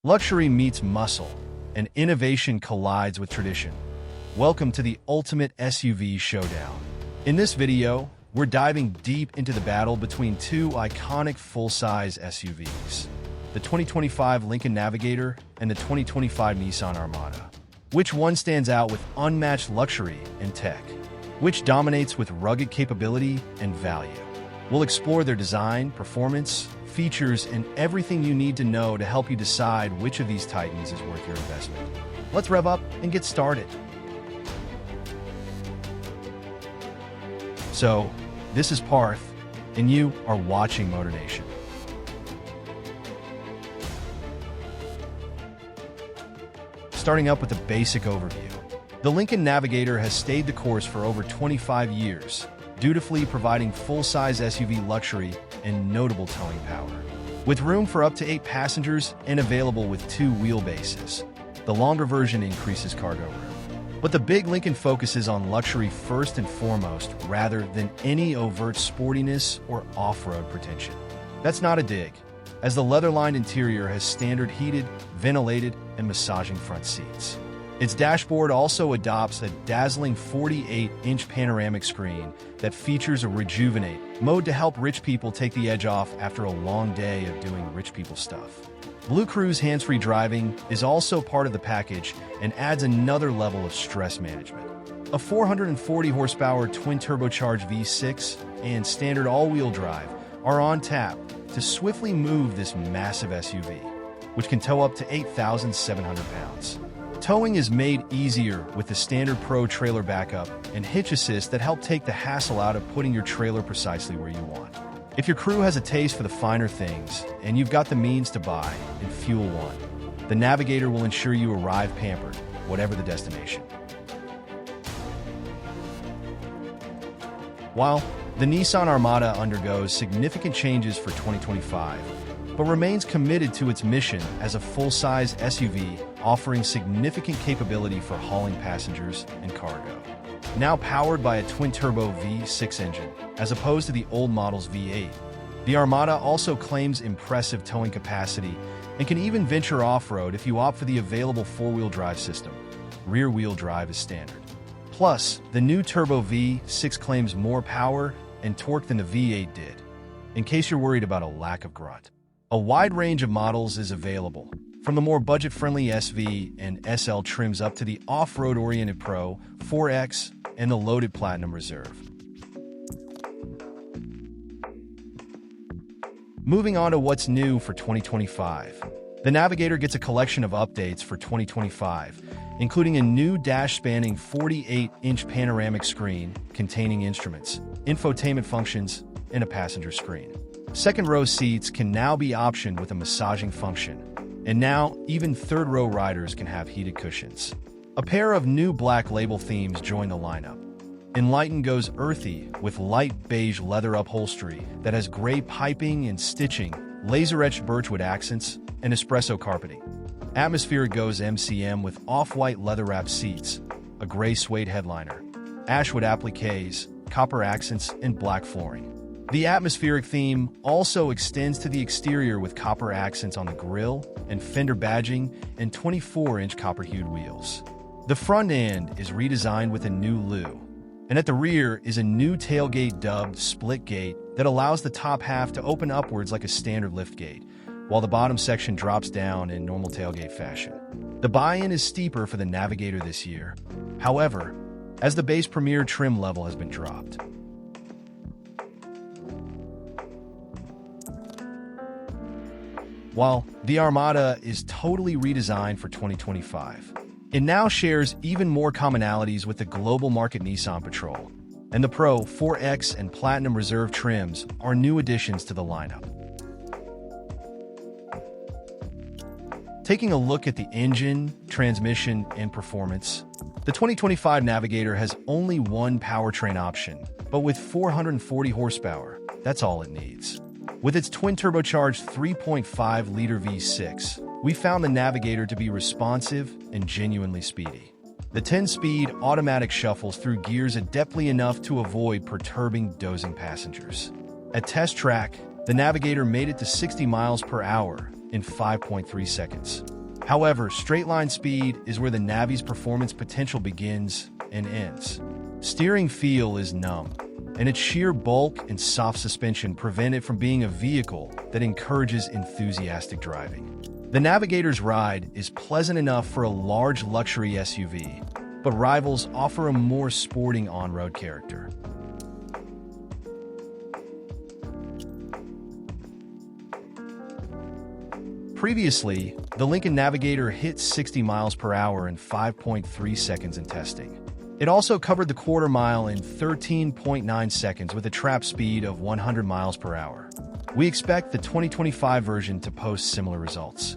Luxury meets muscle, and innovation collides with tradition. Welcome to the ultimate SUV showdown. In this video, we're diving deep into the battle between two iconic full-size SUVs, the 2025 Lincoln Navigator and the 2025 Nissan Armada. Which one stands out with unmatched luxury and tech? Which dominates with rugged capability and value? We'll explore their design, performance, features, and everything you need to know to help you decide which of these titans is worth your investment. Let's rev up and get started. So, this is Parth, and you are watching MotorNation. Starting up with a basic overview. The Lincoln Navigator has stayed the course for over 25 years, dutifully providing full-size SUV luxury and notable towing power. With room for up to 8 passengers and available with 2 wheelbases, the longer version increases cargo room. But the big Lincoln focuses on luxury first and foremost, rather than any overt sportiness or off-road pretension. That's not a dig, as the leather-lined interior has standard heated, ventilated, and massaging front seats. Its dashboard also adopts a dazzling 48-inch panoramic screen that features a rejuvenate mode to help rich people take the edge off after a long day of doing rich people stuff. Blue Cruise hands-free driving is also part of the package and adds another level of stress management. A 440 horsepower twin-turbocharged V6 and standard all-wheel drive are on tap to swiftly move this massive SUV, which can tow up to 8,700 pounds. Towing is made easier with the standard Pro trailer backup and hitch assist that help take the hassle out of putting your trailer precisely where you want. If your crew has a taste for the finer things and you've got the means to buy and fuel one, the Navigator will ensure you arrive pampered, whatever the destination. While the Nissan Armada undergoes significant changes for 2025, but remains committed to its mission as a full-size SUV offering significant capability for hauling passengers and cargo. Now powered by a twin-turbo V6 engine, as opposed to the old model's V8, the Armada also claims impressive towing capacity and can even venture off-road if you opt for the available four-wheel drive system. Rear-wheel drive is standard. Plus, the new Turbo V6 claims more power and torque than the V8 did, in case you're worried about a lack of grunt. A wide range of models is available, from the more budget-friendly SV and SL trims up to the off-road-oriented Pro, 4X, and the loaded Platinum Reserve. Moving on to what's new for 2025. The Navigator gets a collection of updates for 2025, including a new dash-spanning 48-inch panoramic screen containing instruments, infotainment functions, and a passenger screen. Second-row seats can now be optioned with a massaging function, and now even third-row riders can have heated cushions. A pair of new black label themes join the lineup. Enlighten goes earthy with light beige leather upholstery that has gray piping and stitching, laser-etched birchwood accents, and espresso carpeting. Atmospheric goes MCM with off-white leather-wrapped seats, a gray suede headliner, ashwood appliques, copper accents, and black flooring. The atmospheric theme also extends to the exterior with copper accents on the grille and fender badging and 24-inch copper-hued wheels. The front end is redesigned with a new loo, and at the rear is a new tailgate dubbed split gate that allows the top half to open upwards like a standard liftgate, while the bottom section drops down in normal tailgate fashion. The buy-in is steeper for the Navigator this year, however, as the base Premier trim level has been dropped. While the Armada is totally redesigned for 2025, it now shares even more commonalities with the global market Nissan Patrol, and the Pro, 4X, and Platinum Reserve trims are new additions to the lineup. Taking a look at the engine, transmission, and performance, the 2025 Navigator has only one powertrain option, but with 440 horsepower, that's all it needs. With its twin-turbocharged 3.5-liter V6, we found the Navigator to be responsive and genuinely speedy. The 10-speed automatic shuffles through gears adeptly enough to avoid perturbing dozing passengers. At test track, the Navigator made it to 60 miles per hour in 5.3 seconds. However, straight-line speed is where the Navi's performance potential begins and ends. Steering feel is numb, and its sheer bulk and soft suspension prevent it from being a vehicle that encourages enthusiastic driving. The Navigator's ride is pleasant enough for a large luxury SUV, but rivals offer a more sporting on-road character. Previously, the Lincoln Navigator hit 60 miles per hour in 5.3 seconds in testing. It also covered the quarter mile in 13.9 seconds with a trap speed of 100 miles per hour. We expect the 2025 version to post similar results.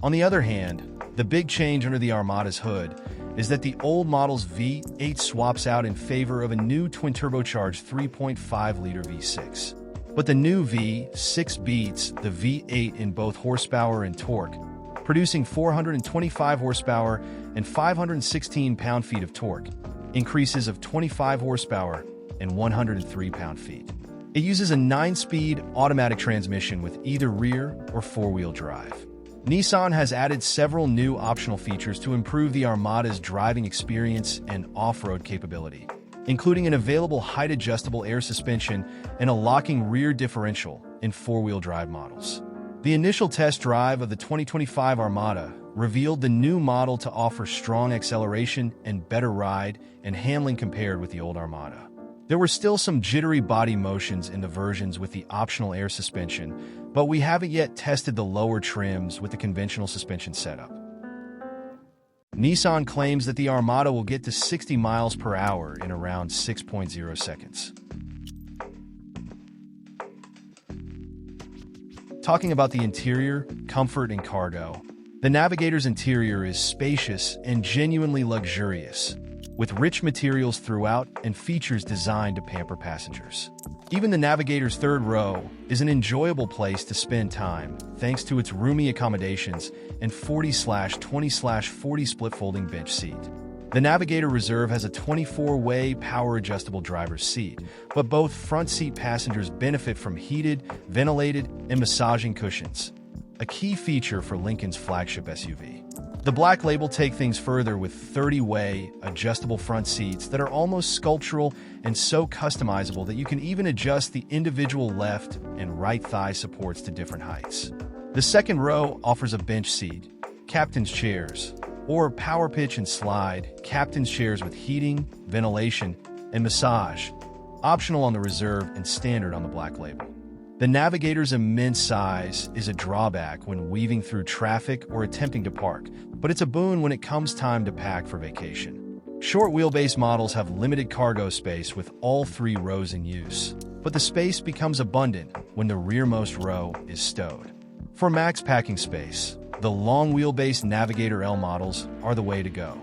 On the other hand, the big change under the Armada's hood is that the old model's V8 swaps out in favor of a new twin-turbocharged 3.5-liter V6. But the new V6 beats the V8 in both horsepower and torque, producing 425 horsepower and 516 pound-feet of torque, increases of 25 horsepower and 103 pound-feet. It uses a 9-speed automatic transmission with either rear or four-wheel drive. Nissan has added several new optional features to improve the Armada's driving experience and off-road capability, including an available height-adjustable air suspension and a locking rear differential in four-wheel drive models. The initial test drive of the 2025 Armada revealed the new model to offer strong acceleration and better ride and handling compared with the old Armada. There were still some jittery body motions in the versions with the optional air suspension, but we haven't yet tested the lower trims with the conventional suspension setup. Nissan claims that the Armada will get to 60 miles per hour in around 6.0 seconds. Talking about the interior, comfort, and cargo, the Navigator's interior is spacious and genuinely luxurious, with rich materials throughout and features designed to pamper passengers. Even the Navigator's third row is an enjoyable place to spend time thanks to its roomy accommodations and 40/20/40 split folding bench seat. The Navigator Reserve has a 24-way power-adjustable driver's seat, but both front seat passengers benefit from heated, ventilated, and massaging cushions, a key feature for Lincoln's flagship SUV. The Black Label take things further with 30-way adjustable front seats that are almost sculptural and so customizable that you can even adjust the individual left and right thigh supports to different heights. The second row offers a bench seat, captain's chairs, or power pitch and slide captain's chairs with heating, ventilation, and massage, optional on the Reserve and standard on the Black Label. The Navigator's immense size is a drawback when weaving through traffic or attempting to park, but it's a boon when it comes time to pack for vacation. Short wheelbase models have limited cargo space with all three rows in use, but the space becomes abundant when the rearmost row is stowed. For max packing space, the long wheelbase Navigator L models are the way to go.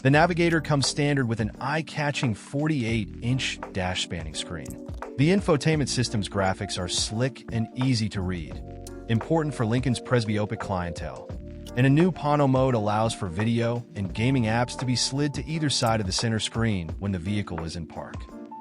The Navigator comes standard with an eye-catching 48-inch dash-spanning screen. The infotainment system's graphics are slick and easy to read, important for Lincoln's presbyopic clientele, and a new Pano mode allows for video and gaming apps to be slid to either side of the center screen when the vehicle is in park.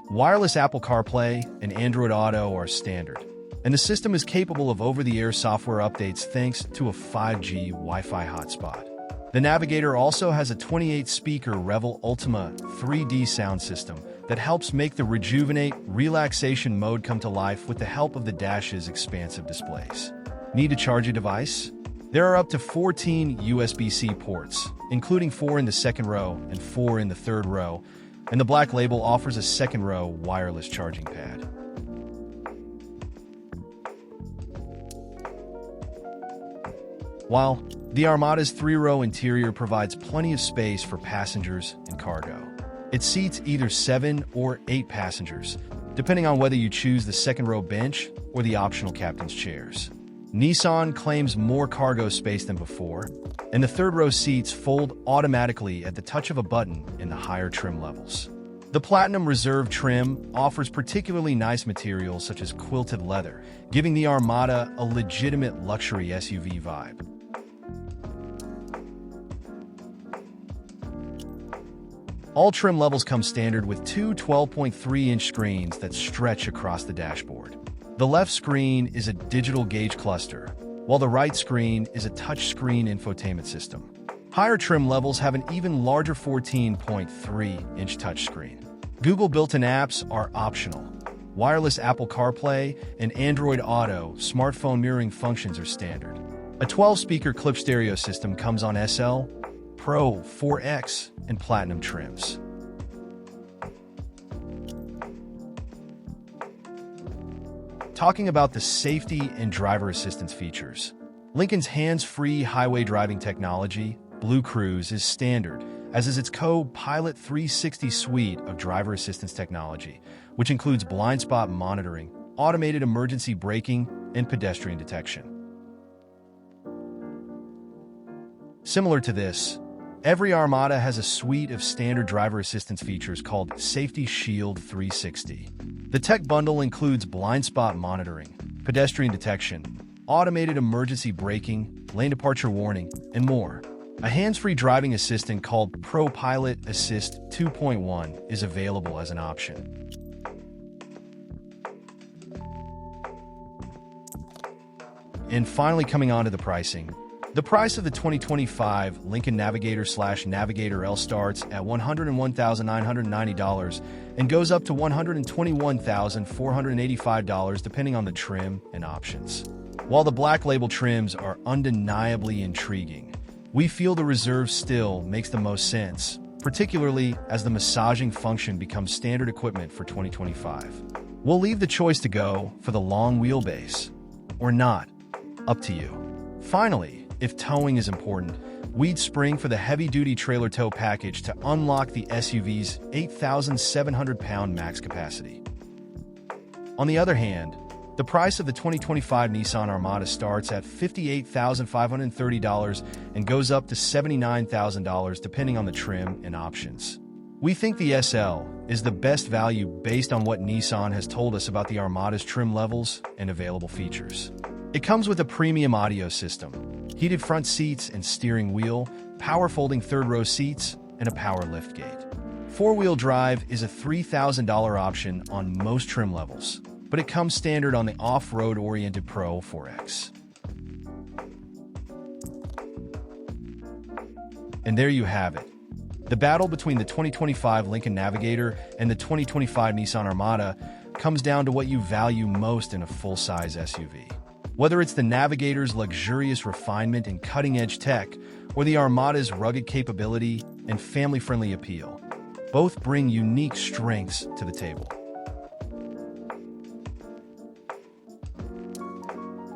Wireless Apple CarPlay and Android Auto are standard, and the system is capable of over-the-air software updates thanks to a 5G Wi-Fi hotspot. The Navigator also has a 28-speaker Revel Ultima 3D sound system that helps make the Rejuvenate relaxation mode come to life with the help of the dash's expansive displays. Need to charge a device? There are up to 14 USB-C ports, including 4 in the second row and 4 in the third row, and the Black Label offers a second row wireless charging pad. While the Armada's 3-row interior provides plenty of space for passengers and cargo, it seats either 7 or 8 passengers, depending on whether you choose the second-row bench or the optional captain's chairs. Nissan claims more cargo space than before, and the third-row seats fold automatically at the touch of a button in the higher trim levels. The Platinum Reserve trim offers particularly nice materials such as quilted leather, giving the Armada a legitimate luxury SUV vibe. All trim levels come standard with two 12.3-inch screens that stretch across the dashboard. The left screen is a digital gauge cluster, while the right screen is a touchscreen infotainment system. Higher trim levels have an even larger 14.3-inch touchscreen. Google built-in apps are optional. Wireless Apple CarPlay and Android Auto smartphone mirroring functions are standard. A 12-speaker clip stereo system comes on SL, Pro, 4X, and Platinum trims. Talking about the safety and driver assistance features. Lincoln's hands-free highway driving technology, Blue Cruise, is standard, as is its Co-Pilot 360 suite of driver assistance technology, which includes blind spot monitoring, automated emergency braking, and pedestrian detection. Similar to this, every Armada has a suite of standard driver assistance features called Safety Shield 360. The tech bundle includes blind spot monitoring, pedestrian detection, automated emergency braking, lane departure warning, and more. A hands-free driving assistant called Pro Pilot Assist 2.1 is available as an option. And finally, coming on to the pricing. The price of the 2025 Lincoln Navigator/Navigator L starts at $101,990 and goes up to $121,485 depending on the trim and options. While the black label trims are undeniably intriguing, we feel the Reserve still makes the most sense, particularly as the massaging function becomes standard equipment for 2025. We'll leave the choice to go for the long wheelbase, or not, up to you. Finally, if towing is important, we'd spring for the heavy-duty trailer tow package to unlock the SUV's 8,700-pound max capacity. On the other hand, the price of the 2025 Nissan Armada starts at $58,530 and goes up to $79,000 depending on the trim and options. We think the SL is the best value based on what Nissan has told us about the Armada's trim levels and available features. It comes with a premium audio system, heated front seats and steering wheel, power folding third-row seats, and a power liftgate. Four-wheel drive is a $3,000 option on most trim levels, but it comes standard on the off-road-oriented Pro 4X. And there you have it. The battle between the 2025 Lincoln Navigator and the 2025 Nissan Armada comes down to what you value most in a full-size SUV. Whether it's the Navigator's luxurious refinement and cutting-edge tech, or the Armada's rugged capability and family-friendly appeal, both bring unique strengths to the table.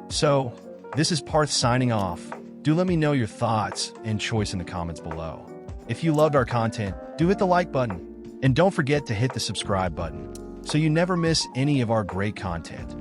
So, this is Parth signing off. Do let me know your thoughts and choice in the comments below. If you loved our content, do hit the like button, and don't forget to hit the subscribe button so you never miss any of our great content.